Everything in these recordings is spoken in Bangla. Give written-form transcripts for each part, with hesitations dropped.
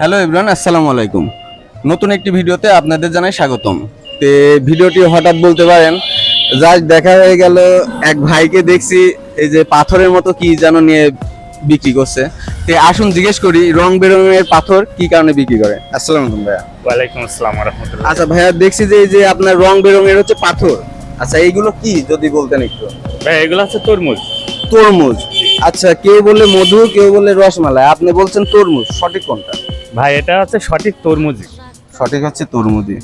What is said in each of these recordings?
হ্যালো এভরিওয়ান, আসসালামু আলাইকুম। নতুন একটি ভিডিওতে আপনাদের জানাই স্বাগতম। তে ভিডিওটি হঠাৎ বলতে পারেন, জাস্ট দেখা হয়ে গেল এক ভাইকে দেখছি এই যে পাথরের মতো কি যেন নিয়ে বিক্রি করছে। তে আসুন জিজ্ঞেস করি রং বেরঙের পাথর কি কারণে বিক্রি করে। আসসালামু আলাইকুম ভাইয়া। ওয়ালাইকুম আসসালাম ওয়া রাহমাতুল্লাহ। আচ্ছা ভাইয়া, দেখছি যে এই যে আপনার রং বেরঙের হচ্ছে পাথর। আচ্ছা এইগুলো কি যদি বলতেন একটু। ভাই এগুলো হচ্ছে তরমুজ। তরমুজ। আচ্ছা, কেউ বলে মধু, কেউ বলে রসমালাই, আপনি বলছেন তরমুজ, সঠিক কোনটা? ভাই এটা হচ্ছে সঠিক তরমুজই। সঠিক হচ্ছে তরমুজই।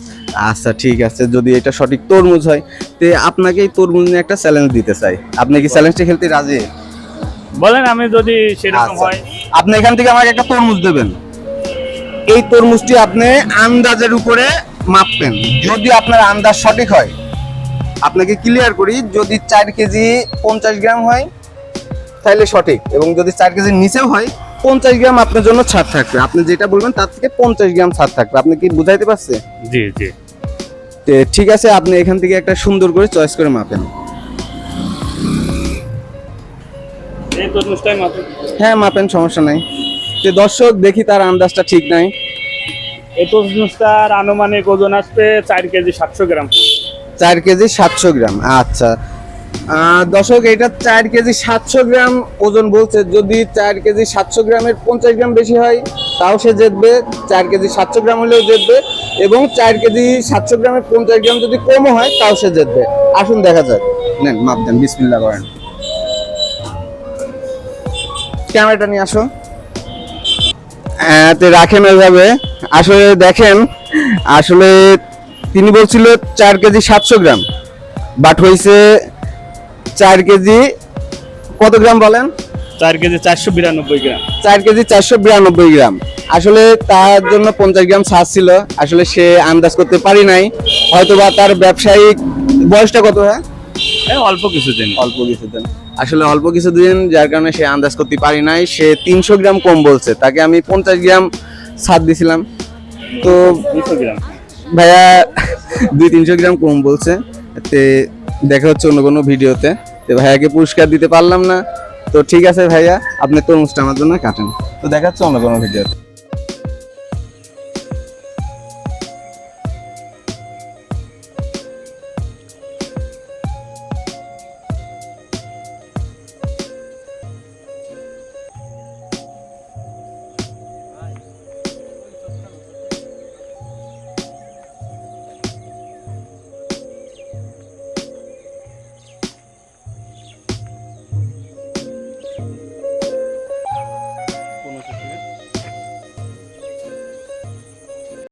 আচ্ছা ঠিক আছে, যদি এটা সঠিক তরমুজ হয় তে আপনাকে এই তরমুজ নিয়ে একটা চ্যালেঞ্জ দিতে চাই। আপনি কি চ্যালেঞ্জটা খেলতে রাজি? বলেন, আমি যদি সেরকম আচ্ছা, হয়। আপনি এখান থেকে আমাকে একটা তরমুজ দেবেন। এই তরমুজটি আপনি আন্দাজের উপরে মাপবেন। যদি আপনার আন্দাজ সঠিক হয়, আপনাকে ক্লিয়ার করি, যদি 4 কেজি 50 গ্রাম হয় তাহলে সঠিক, এবং যদি 4 কেজির নিচেও হয় 50 গ্রাম আপনার জন্য ছাড় থাকবে। আপনি যেটা বলবেন তার থেকে 50 গ্রাম ছাড় থাকবে। আপনি কি বুঝাইতে পারছে? জি জি। ঠিক আছে, আপনি এখান থেকে একটা সুন্দর করে চয়েস করে মাপেন। এই তরমুজটাই মাত্র। হ্যাঁ মাপেন, সমস্যা নাই। দর্শক দেখি তার আন্দাজটা ঠিক নাই। এই তরমুজটার আনুমানিক ওজন আসবে 4 কেজি 700 গ্রাম। 4 কেজি 700 গ্রাম। আচ্ছা দর্শক, এটা 4 কেজি 700 গ্রাম ওজন বলছে। যদি 4 কেজি 700 গ্রামের 50 গ্রাম বেশি হয় তাও সে জিতবে, 4 কেজি 700 গ্রাম হলেও জিতবে, এবং 4 কেজি 700 গ্রামের 50 গ্রাম যদি কমও হয় তাও সে জিতবে। আসুন দেখা যাক। নেন মাপ দেন, বিসমিল্লাহ করেন। ক্যামেরাটা নিয়ে আসো। রাখেন ওইভাবে। আসলে দেখেন, আসলে তিনি বলছিল 4 কেজি 700 গ্রাম, বাট হয়েছে 4 কেজি কত গ্রাম বলেন? 4 কেজি 492 গ্রাম। 4 কেজি 492 গ্রাম। আসলে তার জন্য 50 গ্রাম ছাড় ছিল। আসলে সে আন্দাজ করতে পারি নাই, হয়তোবা তার ব্যবসায়িক বয়সটা কত? হ্যাঁ অল্প কিছুদিন। অল্প কিছুদিন। আসলে অল্প কিছুদিন, যার কারণে সে আন্দাজ করতে পারি নাই। সে 300 গ্রাম কম বলছে, তাকে আমি 50 গ্রাম ছাড় দিছিলাম। তো 200 গ্রাম ভাইয়া 200-300 গ্রাম কম বলছে। তে দেখা হচ্ছে অন্য কোনো ভিডিওতে। তো ভাইয়াকে পুরস্কার দিতে পারলাম না। তো ঠিক আছে ভাইয়া, আপনি তরমুজটা আমার জন্য কাটেন। তো দেখা হচ্ছে অন্য কোনো ভিডিওতে।